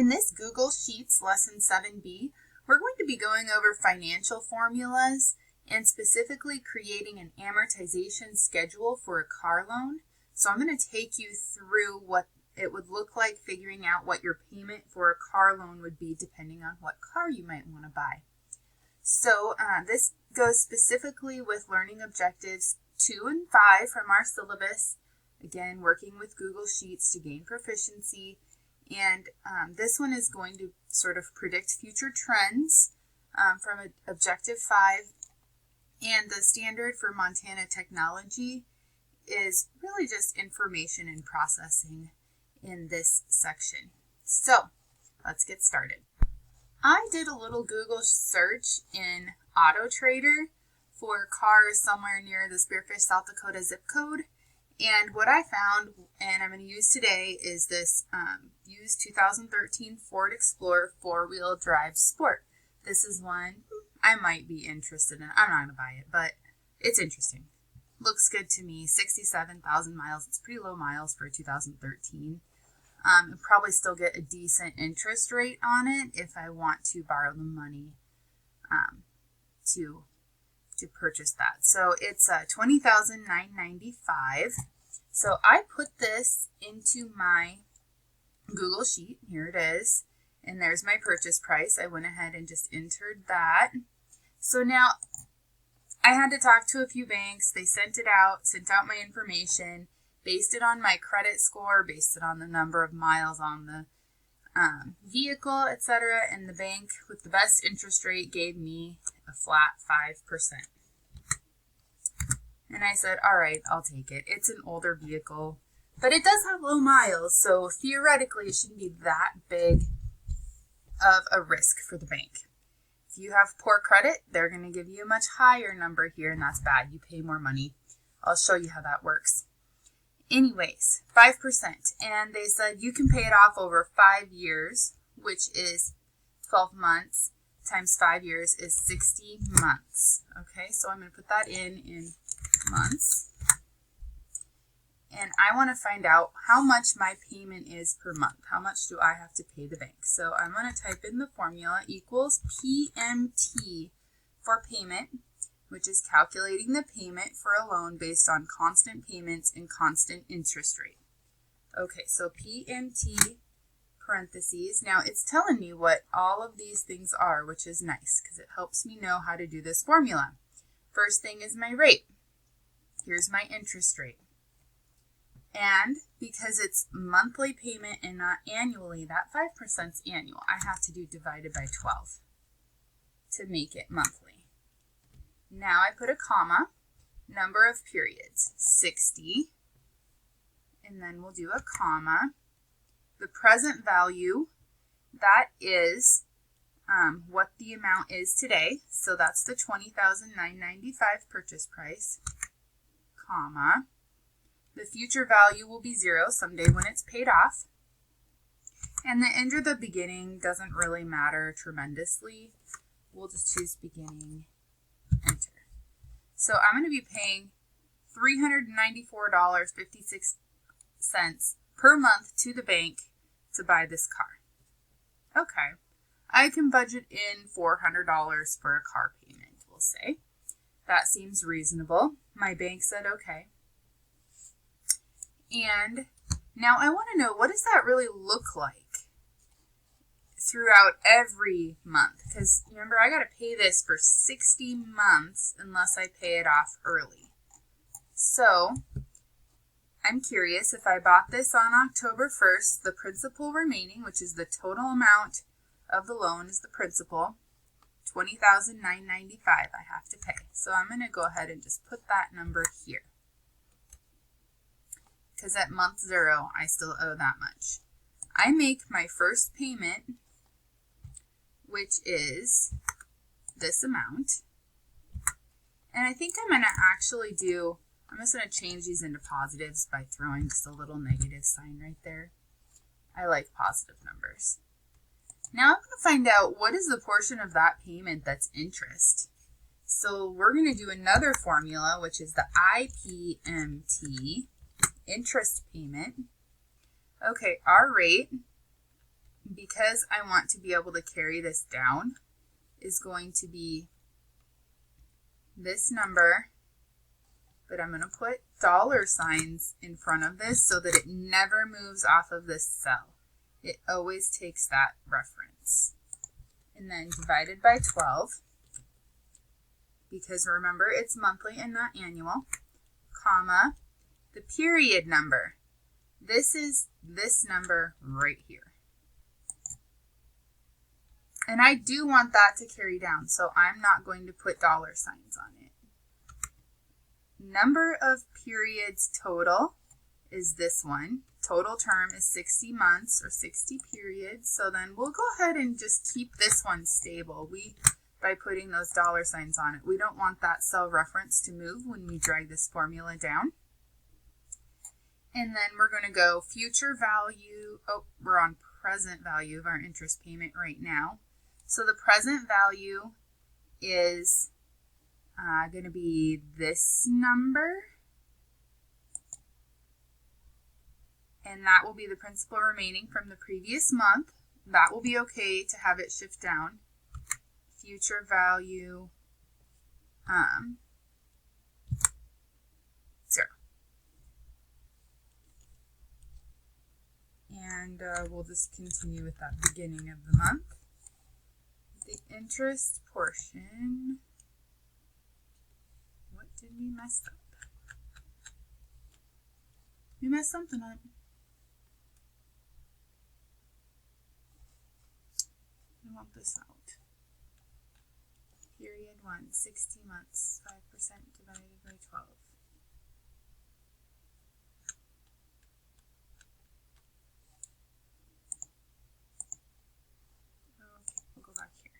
In this Google Sheets Lesson 7B, we're going to be going over financial formulas and specifically creating an amortization schedule for a car loan. So I'm going to take you through what it would look like figuring out what your payment for a car loan would be depending on what car you might want to buy. So this goes specifically with learning objectives 2 and 5 from our syllabus. Again, working with Google Sheets to gain proficiency. And this one is going to sort of predict future trends from Objective 5. And the standard for Montana Technology is really just information and processing in this section. So let's get started. I did a little Google search in Auto Trader for cars somewhere near the Spearfish, South Dakota zip code. And what I found, and I'm going to use today, is this used 2013 Ford Explorer 4-wheel drive Sport. This is one I might be interested in. I'm not going to buy it, but it's interesting. Looks good to me. 67,000 miles. It's pretty low miles for 2013. I'll probably still get a decent interest rate on it if I want to borrow the money to purchase that. So it's $20,995. So I put this into my Google Sheet. Here it is. And there's my purchase price. I went ahead and just entered that. So now I had to talk to a few banks. They sent out my information, based it on my credit score, based it on the number of miles on the vehicle, etc. And the bank with the best interest rate gave me a flat 5%. And I said, all right, I'll take it. It's an older vehicle, but it does have low miles, so theoretically it shouldn't be that big of a risk for the bank. If you have poor credit, they're going to give you a much higher number here, and that's bad. You pay more money. I'll show you how that works. Anyways, 5%. And they said you can pay it off over 5 years, which is 12 months, times 5 years is 60 months. Okay, so I'm going to put that in months. And I want to find out how much my payment is per month. How much do I have to pay the bank? So I'm going to type in the formula equals PMT for payment, which is calculating the payment for a loan based on constant payments and constant interest rate. Okay, so PMT parentheses. Now it's telling me what all of these things are, which is nice because it helps me know how to do this formula. First thing is my rate. Here's my interest rate. And because it's monthly payment and not annually, that 5% is annual. I have to do divided by 12 to make it monthly. Now I put a comma, number of periods, 60, and then we'll do a comma. The present value, that is what the amount is today. So that's the $20,995 purchase price, comma. The future value will be 0 someday when it's paid off. And the end or the beginning doesn't really matter tremendously. We'll just choose beginning, enter. So I'm going to be paying $394.56 per month to the bank to buy this car. Okay, I can budget in $400 for a car payment, we'll say. That seems reasonable. My bank said okay. And now I want to know, what does that really look like throughout every month? Because remember, I got to pay this for 60 months unless I pay it off early. So I'm curious, if I bought this on October 1st, the principal remaining, which is the total amount of the loan is the principal, $20,995 I have to pay. So I'm going to go ahead and just put that number here. Because at month 0, I still owe that much. I make my first payment, which is this amount. And I think I'm going to actually I'm just going to change these into positives by throwing just a little negative sign right there. I like positive numbers. Now I'm going to find out what is the portion of that payment that's interest. So we're going to do another formula, which is the IPMT, interest payment. Okay, our rate because I want to be able to carry this down, is going to be this number, but I'm going to put dollar signs in front of this so that it never moves off of this cell. It always takes that reference. And then divided by 12, because remember it's monthly and not annual, comma, the period number. This is this number right here. And I do want that to carry down, so I'm not going to put dollar signs on it. Number of periods total is this one. Total term is 60 months or 60 periods. So then we'll go ahead and just keep this one stable by putting those dollar signs on it. We don't want that cell reference to move when we drag this formula down. And then we're going to go future value. Oh, we're on present value of our interest payment right now. So the present value is going to be this number. And that will be the principal remaining from the previous month. That will be okay to have it shift down. Future value 0. And we'll just continue with that beginning of the month. The interest portion. What did we mess up? We messed something up. I want this out. Period 1, 60 months, 5% divided by 12. Okay, we'll go back here.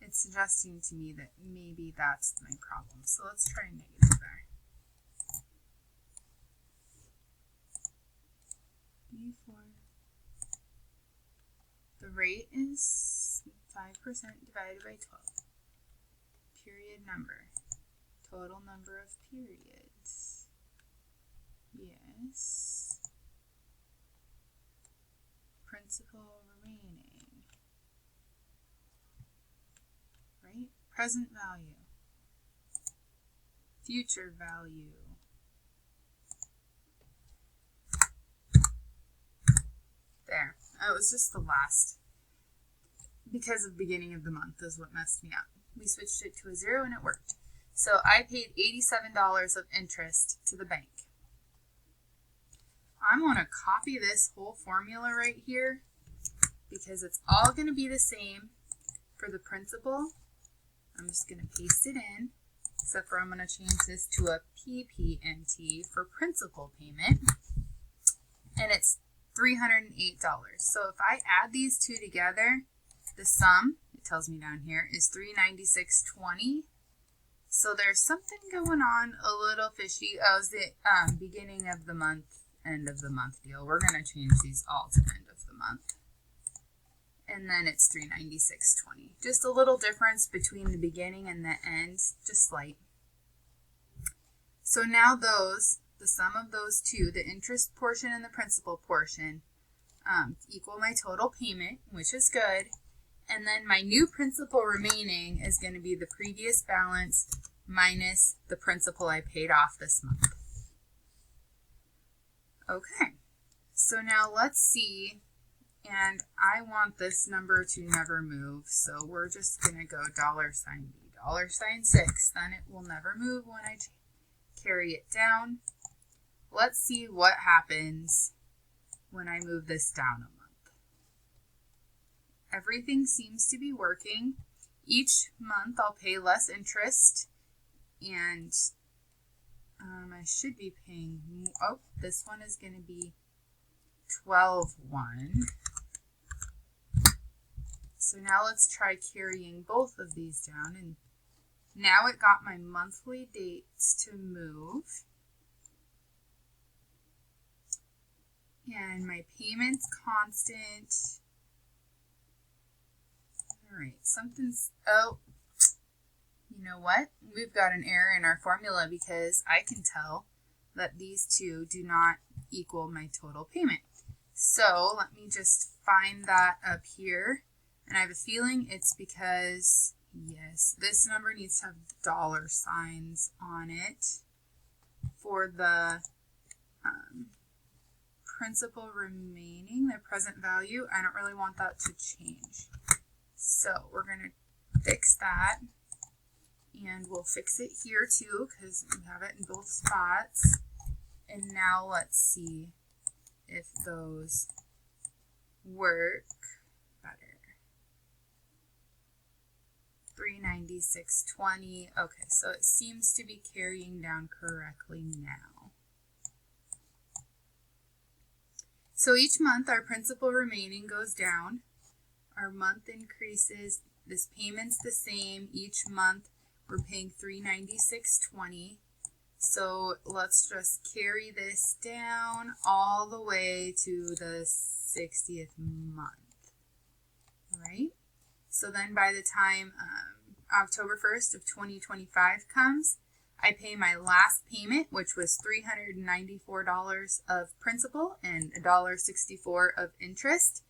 It's suggesting to me that maybe that's my problem. So let's try negative there. B4. The rate is 5% divided by 12. Period number. Total number of periods. Yes. Principal remaining. Right? Present value. Future value. There. That was just the last. Because of beginning of the month is what messed me up. We switched it to a 0 and it worked. So I paid $87 of interest to the bank. I'm going to copy this whole formula right here because it's all going to be the same for the principal. I'm just going to paste it in, except for I'm going to change this to a PPNT for principal payment, and it's $308. So if I add these two together, the sum, it tells me down here, is $396.20. So there's something going on a little fishy. Oh, it's the beginning of the month, end of the month deal. We're going to change these all to end of the month. And then it's $396.20. Just a little difference between the beginning and the end, just slight. So now the sum of those two, the interest portion and the principal portion, equal my total payment, which is good. And then my new principal remaining is going to be the previous balance minus the principal I paid off this month. Okay, so now let's see. And I want this number to never move, so we're just going to go $B, $6. Then it will never move when I carry it down. Let's see what happens when I move this down a month. Everything seems to be working. Each month I'll pay less interest, and I should be paying, oh, this one is going to be 12.1. So now let's try carrying both of these down, and now it got my monthly dates to move. And my payment's constant. All right, oh, you know what? We've got an error in our formula because I can tell that these two do not equal my total payment. So let me just find that up here. And I have a feeling it's because, yes, this number needs to have dollar signs on it for the principal remaining, the present value. I don't really want that to change. So we're going to fix that. And we'll fix it here too because we have it in both spots. And now let's see if those work better. 396.20. Okay, so it seems to be carrying down correctly now. So each month our principal remaining goes down. Our month increases. This payment's the same. Each month we're paying $396.20. So let's just carry this down all the way to the 60th month, right? So then by the time October 1st of 2025 comes, I pay my last payment, which was $394 of principal and $1.64 of interest.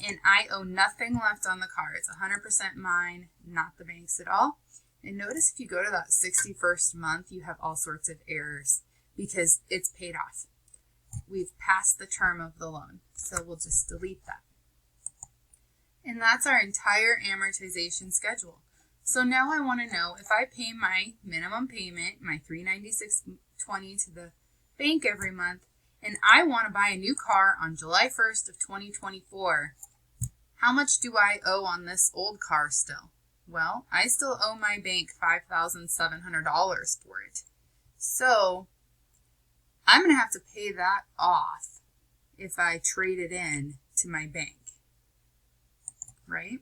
And I owe nothing left on the car. It's 100% mine, not the bank's at all. And notice if you go to that 61st month, you have all sorts of errors because it's paid off. We've passed the term of the loan. So we'll just delete that. And that's our entire amortization schedule. So now I want to know if I pay my minimum payment, my $396.20 to the bank every month, and I want to buy a new car on July 1st of 2024, how much do I owe on this old car still? Well, I still owe my bank $5,700 for it. So I'm going to have to pay that off if I trade it in to my bank, right?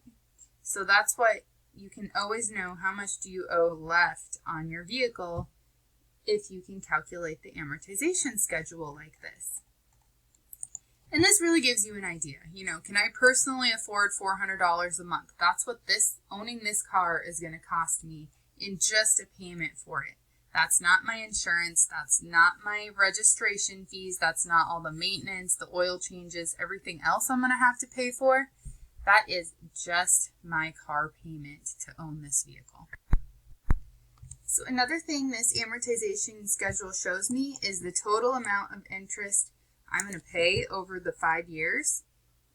So that's what you can always know, how much do you owe left on your vehicle if you can calculate the amortization schedule like this. And this really gives you an idea. You know, can I personally afford $400 a month? That's what owning this car is going to cost me in just a payment for it. That's not my insurance. That's not my registration fees. That's not all the maintenance, the oil changes, everything else I'm going to have to pay for. That is just my car payment to own this vehicle. So another thing this amortization schedule shows me is the total amount of interest I'm going to pay over the 5 years.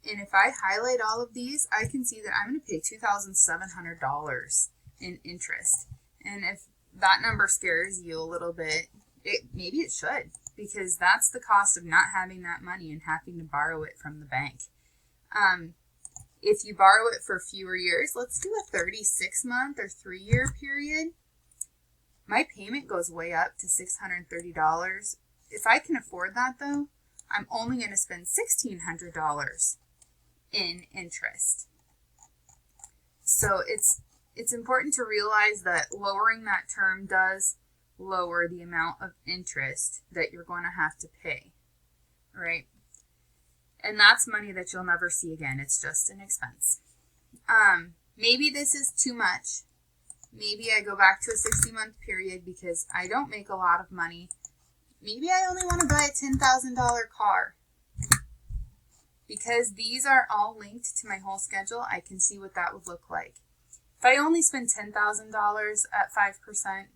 And if I highlight all of these, I can see that I'm going to pay $2,700 in interest. And if that number scares you a little bit, maybe it should, because that's the cost of not having that money and having to borrow it from the bank. If you borrow it for fewer years, let's do a 36-month or 3-year period. My payment goes way up to $630. If I can afford that though, I'm only going to spend $1,600 in interest. So it's important to realize that lowering that term does lower the amount of interest that you're going to have to pay, right? And that's money that you'll never see again. It's just an expense. Maybe this is too much. Maybe I go back to a 60-month period because I don't make a lot of money. Maybe I only want to buy a $10,000 car. Because these are all linked to my whole schedule, I can see what that would look like. If I only spend $10,000 at 5%,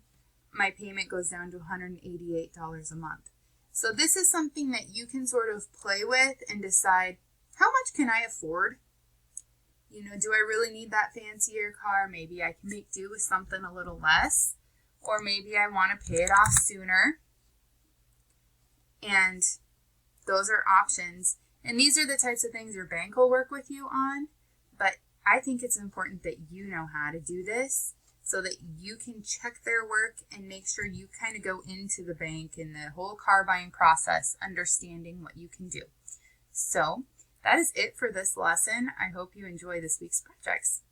my payment goes down to $188 a month. So this is something that you can sort of play with and decide, how much can I afford? You know, do I really need that fancier car? Maybe I can make do with something a little less. Or maybe I want to pay it off sooner. And those are options. And these are the types of things your bank will work with you on. But I think it's important that you know how to do this so that you can check their work and make sure you kind of go into the bank and the whole car buying process understanding what you can do. So that is it for this lesson. I hope you enjoy this week's projects.